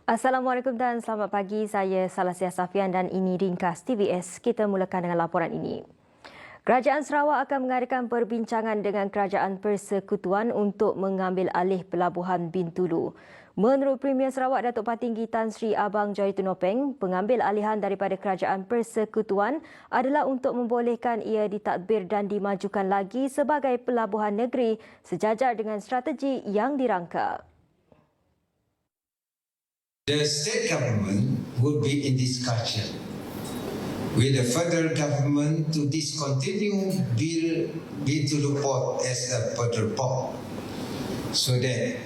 Assalamualaikum dan selamat pagi. Saya Salasia Safian dan ini ringkas TVS. Kita mulakan dengan laporan ini. Kerajaan Sarawak akan mengadakan perbincangan dengan Kerajaan Persekutuan untuk mengambil alih Pelabuhan Bintulu. Menurut Premier Sarawak Datuk Patinggi Tan Sri Abang Johari Tunopeng, pengambil alihan daripada Kerajaan Persekutuan adalah untuk membolehkan ia ditadbir dan dimajukan lagi sebagai pelabuhan negeri sejajar dengan strategi yang dirangka. The state government would be in discussion with the federal government to discontinue Bintulu Port as a federal port so that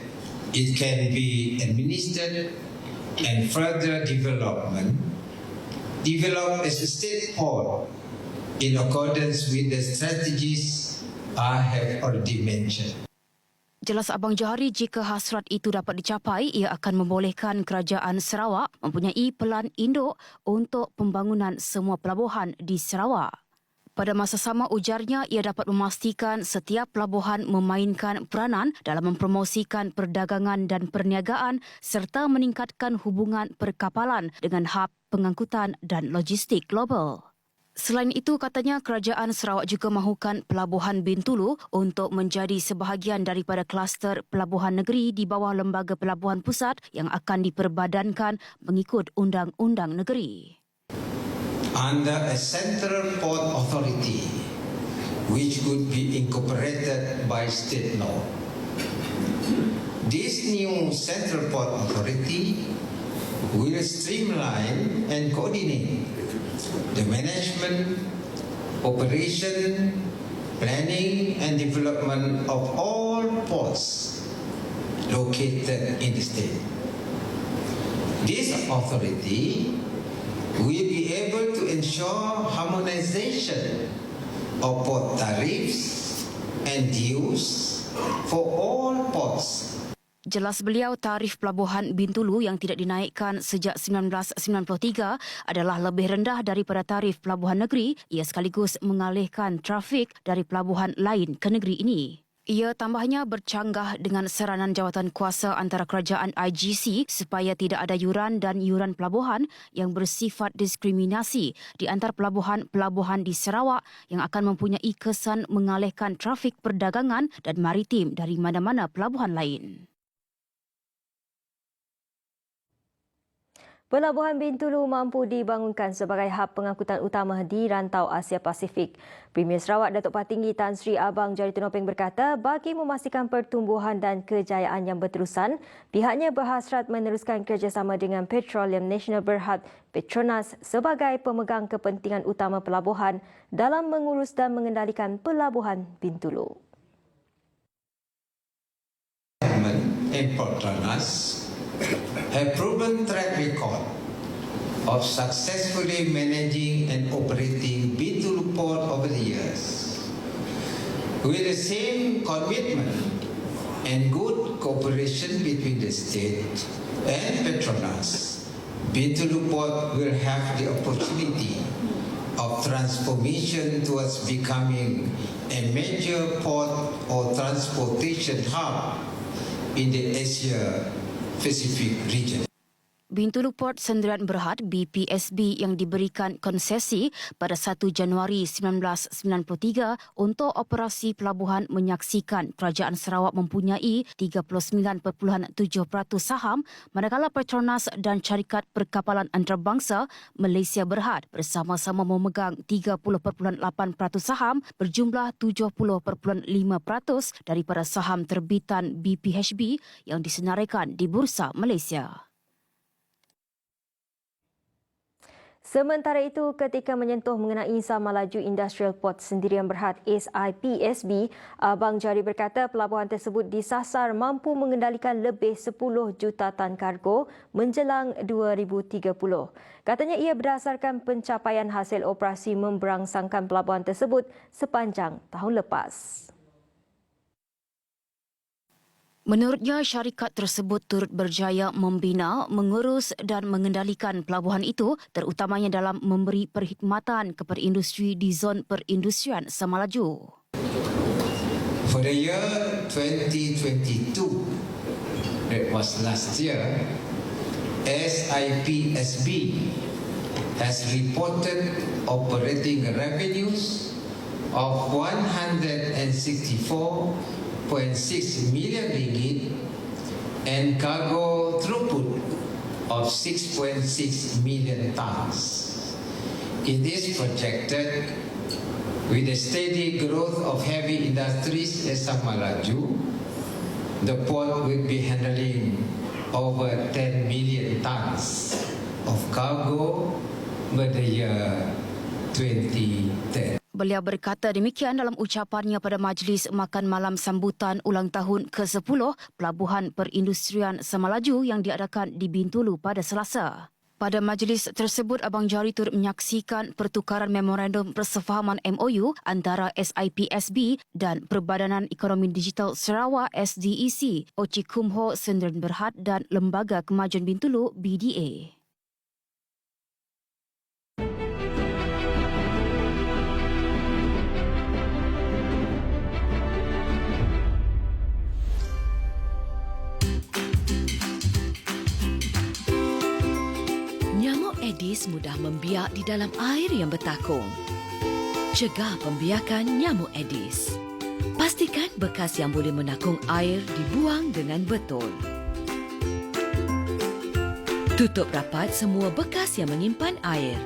it can be administered and further developed as a state port in accordance with the strategies I have already mentioned. Jelas Abang Johari, jika hasrat itu dapat dicapai, ia akan membolehkan Kerajaan Sarawak mempunyai pelan induk untuk pembangunan semua pelabuhan di Sarawak. Pada masa sama, ujarnya, ia dapat memastikan setiap pelabuhan memainkan peranan dalam mempromosikan perdagangan dan perniagaan serta meningkatkan hubungan perkapalan dengan hub pengangkutan dan logistik global. Selain itu, katanya Kerajaan Sarawak juga mahukan Pelabuhan Bintulu untuk menjadi sebahagian daripada kluster pelabuhan negeri di bawah Lembaga Pelabuhan Pusat yang akan diperbadankan mengikut Undang-Undang Negeri. Under a central port authority which could be incorporated by state law. This new central port authority will streamline and coordinate the management, operation, planning and development of all ports located in the state. This authority will be able to ensure harmonization of port tariffs and dues for all ports. Jelas beliau, tarif Pelabuhan Bintulu yang tidak dinaikkan sejak 1993 adalah lebih rendah daripada tarif pelabuhan negeri. Ia sekaligus mengalihkan trafik dari pelabuhan lain ke negeri ini. Ia tambahnya bercanggah dengan seranan jawatan kuasa antara kerajaan IGC supaya tidak ada yuran dan yuran pelabuhan yang bersifat diskriminasi di antara pelabuhan-pelabuhan di Sarawak yang akan mempunyai kesan mengalihkan trafik perdagangan dan maritim dari mana-mana pelabuhan lain. Pelabuhan Bintulu mampu dibangunkan sebagai hub pengangkutan utama di rantau Asia Pasifik. Premier Sarawak Datuk Patinggi Tan Sri Abang Johari Tunopeng berkata, bagi memastikan pertumbuhan dan kejayaan yang berterusan, pihaknya berhasrat meneruskan kerjasama dengan Petroleum Nasional Berhad Petronas sebagai pemegang kepentingan utama pelabuhan dalam mengurus dan mengendalikan Pelabuhan Bintulu. Petronas have proven track record of successfully managing and operating Bintulu Port over the years. With the same commitment and good cooperation between the state and Petronas, Bintulu Port will have the opportunity of transformation towards becoming a major port or transportation hub in the Asia Pacific region. Bintulu Port Sendirian Berhad BPSB yang diberikan konsesi pada 1 Januari 1993 untuk operasi pelabuhan menyaksikan Kerajaan Sarawak mempunyai 39.7% saham, manakala Petronas dan Syarikat Perkapalan Antarabangsa Malaysia Berhad bersama-sama memegang 30.8% saham berjumlah 70.5% daripada saham terbitan BPHB yang disenaraikan di Bursa Malaysia. Sementara itu, ketika menyentuh mengenai Sama Laju Industrial Port Sendirian Berhad SIPSB, Abang Johari berkata pelabuhan tersebut disasar mampu mengendalikan lebih 10 juta tan kargo menjelang 2030. Katanya ia berdasarkan pencapaian hasil operasi memberangsangkan pelabuhan tersebut sepanjang tahun lepas. Menurutnya, syarikat tersebut turut berjaya membina, mengurus dan mengendalikan pelabuhan itu terutamanya dalam memberi perkhidmatan kepada industri di zon perindustrian Semalaju. For the year 2022, that was last year, SIPSB has reported operating revenues of 164.6 million ringgit and cargo throughput of 6.6 million tons. It is projected, with the steady growth of heavy industries in Semalaju, the port will be handling over 10 million tons of cargo by the year 2030. Beliau berkata demikian dalam ucapannya pada majlis makan malam sambutan ulang tahun ke-10 Pelabuhan Perindustrian Semalaju yang diadakan di Bintulu pada Selasa. Pada majlis tersebut, Abang Johari turut menyaksikan pertukaran memorandum persefahaman MOU antara SIPSB dan Perbadanan Ekonomi Digital Sarawak SDEC, Oci Kumho Sdn Berhad dan Lembaga Kemajuan Bintulu BDA. Nyamuk Aedes mudah membiak di dalam air yang bertakung. Cegah pembiakan nyamuk Aedes. Pastikan bekas yang boleh menakung air dibuang dengan betul. Tutup rapat semua bekas yang menyimpan air.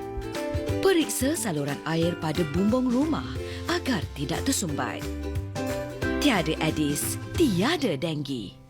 Periksa saluran air pada bumbung rumah agar tidak tersumbat. Tiada Aedes, tiada denggi.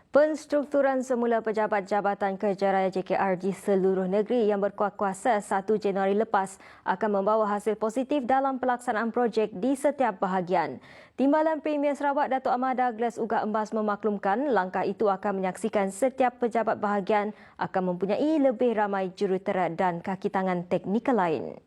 Penstrukturan semula pejabat Jabatan Kerja Raya JKR di seluruh negeri yang berkuasa 1 Januari lepas akan membawa hasil positif dalam pelaksanaan projek di setiap bahagian. Timbalan Premier Sarawak Datuk Ahmad Douglas Uga Embas memaklumkan langkah itu akan menyaksikan setiap pejabat bahagian akan mempunyai lebih ramai jurutera dan kaki tangan teknikal lain.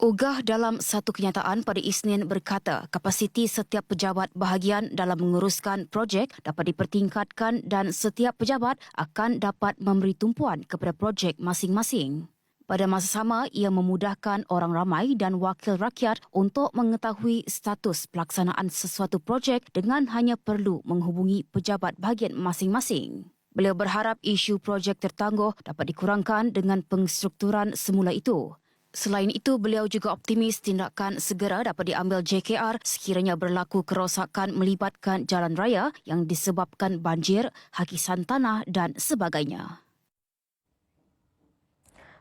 Ugah dalam satu kenyataan pada Isnin berkata kapasiti setiap pejabat bahagian dalam menguruskan projek dapat dipertingkatkan dan setiap pejabat akan dapat memberi tumpuan kepada projek masing-masing. Pada masa sama, ia memudahkan orang ramai dan wakil rakyat untuk mengetahui status pelaksanaan sesuatu projek dengan hanya perlu menghubungi pejabat bahagian masing-masing. Beliau berharap isu projek tertangguh dapat dikurangkan dengan penstrukturan semula itu. Selain itu, beliau juga optimis tindakan segera dapat diambil JKR sekiranya berlaku kerosakan melibatkan jalan raya yang disebabkan banjir, hakisan tanah dan sebagainya.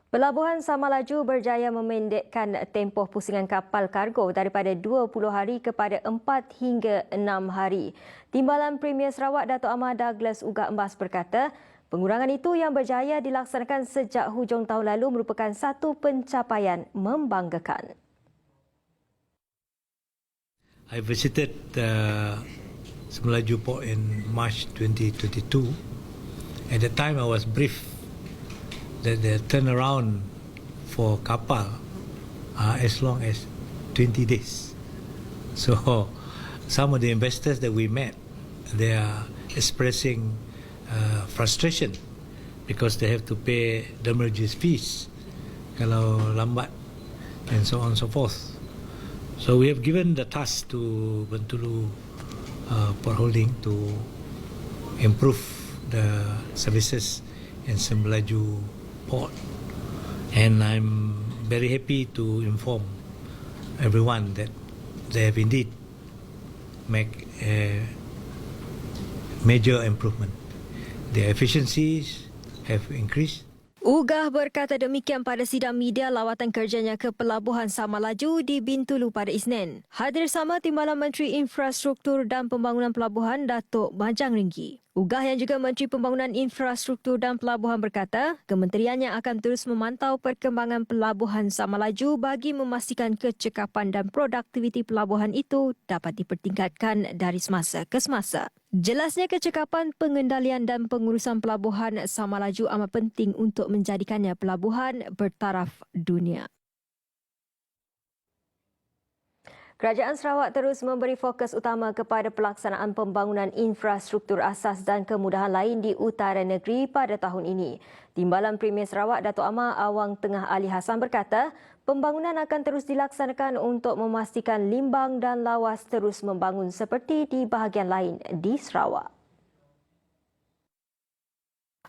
Pelabuhan Semalaju berjaya memendekkan tempoh pusingan kapal kargo daripada 20 hari kepada 4 hingga 6 hari. Timbalan Premier Sarawak Datuk Ahmad Douglas Uga Embas berkata, pengurangan itu yang berjaya dilaksanakan sejak hujung tahun lalu merupakan satu pencapaian membanggakan. I visited Semalaju Port in March 2022. At the time, I was briefed that the turnaround for kapal are as long as 20 days. So, some of the investors that we met, they are expressing frustration because they have to pay damages fees kalau lambat and so on and so forth. So we have given the task to Bintulu Port Holding to improve the services in Semalaju Port, and I'm very happy to inform everyone that they have indeed make a major improvement. Their efficiencies have increased. Ugah berkata demikian pada sidang media lawatan kerjanya ke Pelabuhan Semalaju di Bintulu pada Isnin. Hadir sama Timbalan Menteri Infrastruktur dan Pembangunan Pelabuhan Datuk Majang Ringgi. Ugah yang juga Menteri Pembangunan Infrastruktur dan Pelabuhan berkata, kementeriannya akan terus memantau perkembangan pelabuhan Samalaju bagi memastikan kecekapan dan produktiviti pelabuhan itu dapat dipertingkatkan dari semasa ke semasa. Jelasnya kecekapan pengendalian dan pengurusan pelabuhan Samalaju amat penting untuk menjadikannya pelabuhan bertaraf dunia. Kerajaan Sarawak terus memberi fokus utama kepada pelaksanaan pembangunan infrastruktur asas dan kemudahan lain di utara negeri pada tahun ini. Timbalan Premier Sarawak Datuk Amar Awang Tengah Ali Hassan berkata, pembangunan akan terus dilaksanakan untuk memastikan Limbang dan Lawas terus membangun seperti di bahagian lain di Sarawak.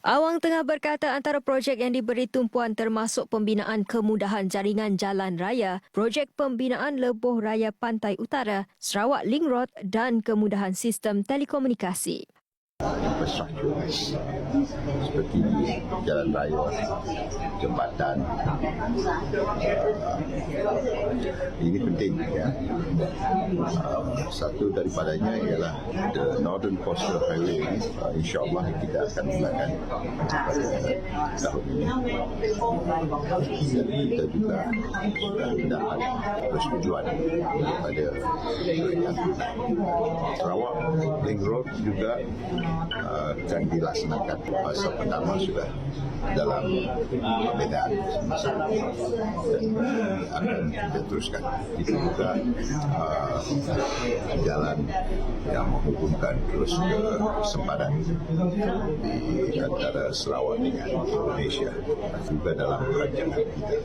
Awang Tengah berkata antara projek yang diberi tumpuan termasuk pembinaan kemudahan jaringan jalan raya, projek pembinaan lebuh raya Pantai Utara, Sarawak Link Road dan kemudahan sistem telekomunikasi. Infrastruktur seperti jalan raya, jambatan, ini penting ya. Satu daripadanya ialah the Northern Coastal Highway. InsyaAllah kita akan mulakan pada tahun ini. Dan kita juga sudah mendapat persetujuan daripada kerajaan. Sarawak Link Road juga akan dilaksanakan. Fasa pertama sudah dalam pembinaan dan akan kita teruskan. Itu juga jalan yang menghubungkan terus ke sempadan di antara Sarawak dengan Indonesia juga dalam perancangan kita.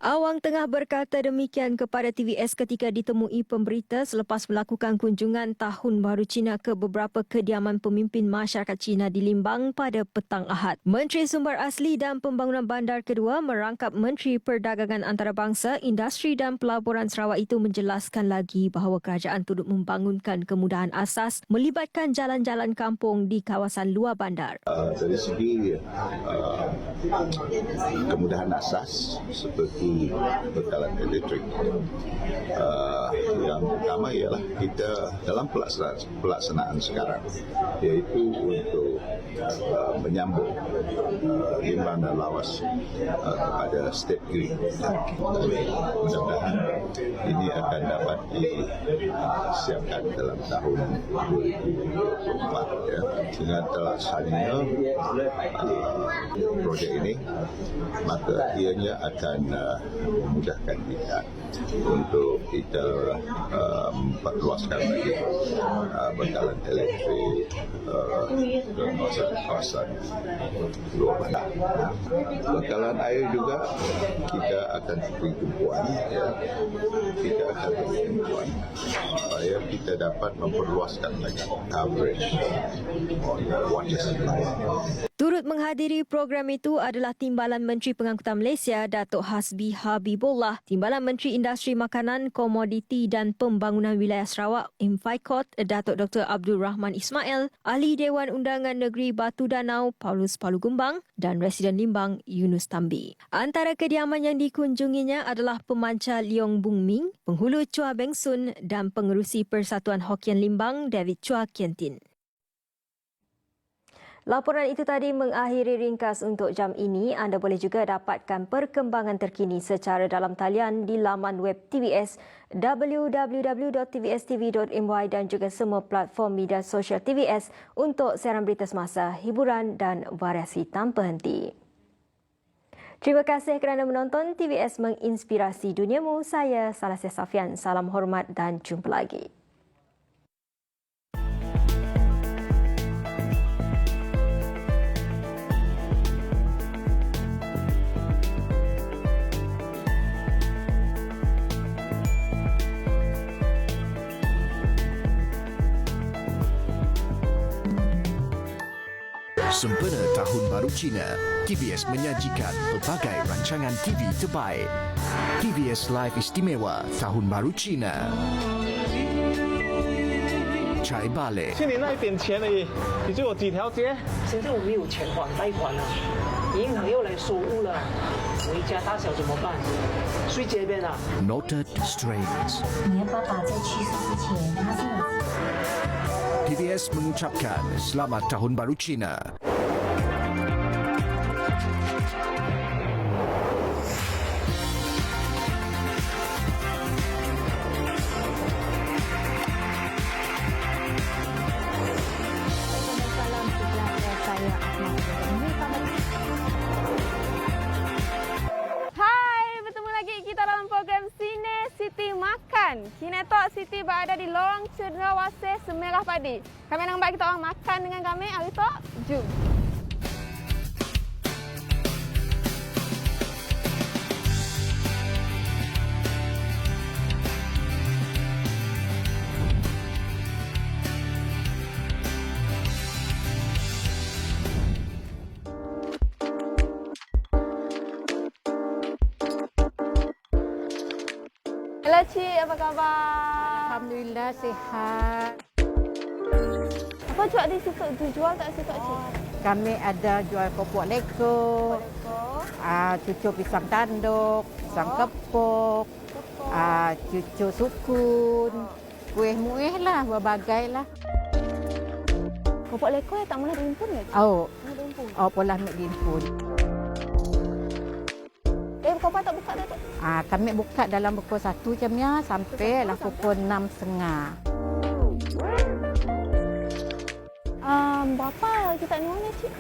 Awang Tengah berkata demikian kepada TVS ketika ditemui pemberita selepas melakukan kunjungan Tahun Baru Cina ke beberapa kediaman pemimpin masyarakat Cina di Limbang pada petang Ahad. Menteri Sumber Asli dan Pembangunan Bandar kedua merangkap Menteri Perdagangan Antarabangsa, Industri dan Pelaburan Sarawak itu menjelaskan lagi bahawa kerajaan turut membangunkan kemudahan asas melibatkan jalan-jalan kampung di kawasan luar bandar. Dari segi kemudahan asas seperti bekalan elektrik, yang pertama ialah kita dalam pelaksanaan sekarang iaitu untuk menyambung Limbang dan Lawas kepada state grid. Mudah-mudahan ini akan dapat disiapkan dalam tahun 2024 ya. Dengan terlaksananya projek ini, maka ianya akan memudahkan kita untuk kita memperluaskan lagi bekalan elektrik ke kawasan luar bandar. Bekalan air juga kita akan beri tumpuan, ya. Kita akan beri tumpuan supaya kita dapat memperluaskan lagi coverage on water supply. Turut menghadiri program itu adalah Timbalan Menteri Pengangkutan Malaysia Datuk Hasbi Habibullah, Timbalan Menteri Industri Makanan, Komoditi dan Pembangunan Wilayah Sarawak Infaikot Datuk Dr. Abdul Rahman Ismail, Ahli Dewan Undangan Negeri Batu Danau Paulus Palugumbang dan Residen Limbang Yunus Tambi. Antara kediaman yang dikunjunginya adalah Pemancar Leong Bung Ming, Penghulu Chua Beng Sun dan Pengerusi Persatuan Hokkien Limbang David Chua Kian Tin. Laporan itu tadi mengakhiri ringkas untuk jam ini. Anda boleh juga dapatkan perkembangan terkini secara dalam talian di laman web TVS www.tvstv.my dan juga semua platform media sosial TVS untuk siaran berita semasa, hiburan dan variasi tanpa henti. Terima kasih kerana menonton. TVS menginspirasi duniamu. Saya Salasia Safian. Salam hormat dan jumpa lagi. Sempena Tahun Baru Cina, TVS menyajikan pelbagai rancangan TV terbaik. TVS Live Istimewa Tahun Baru Cina. Chai Bale. 欠你那一点钱而已，你就有几条街？现在我没有钱还贷款了，银行又来收屋了，我一家大小怎么办？睡街边啊？ Noted Strains. 你的爸爸在去世之前，他是我。TVS mengucapkan Selamat Tahun Baru Cina. Hai, bertemu lagi kita dalam program Sine Siti Makan. Kini Tok Siti berada di lorong Cendrawasih Semerah Padi. Kami nak buat kita orang makan dengan kami. Hari Tok, jom. Hello Cik, apa khabar? Alhamdulillah sihat. Apa jual di situ? Jual tak situ Cik? Kami ada jual kopok leko, cucuk pisang tanduk, pisang kepok, cucuk sukun, kuih muih lah, berbagai lah. Kopok leko tak boleh diimpun ke? Polah ambil diimpun. Kopok tak buka dah Cik? Kami buka dalam pukul 1 jamnya sampai lah pukul 6.30. Berapa kita ni mana Cik?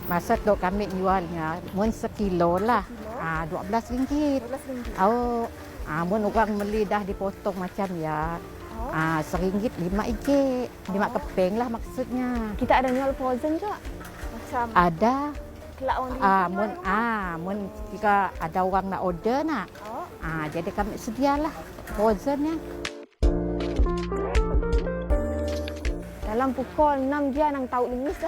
Masa tu kami jualnya mun sekilo lah. RM12. Mun orang beli dah dipotong macam ya. RM1 5 keping lah maksudnya. Kita ada jual frozen juga? Macam Ada. kelak orang mun jika ada orang nak order nak. Jadi kami sedialah frozennya. dalam pukul 6 dia nang tahu lingis dah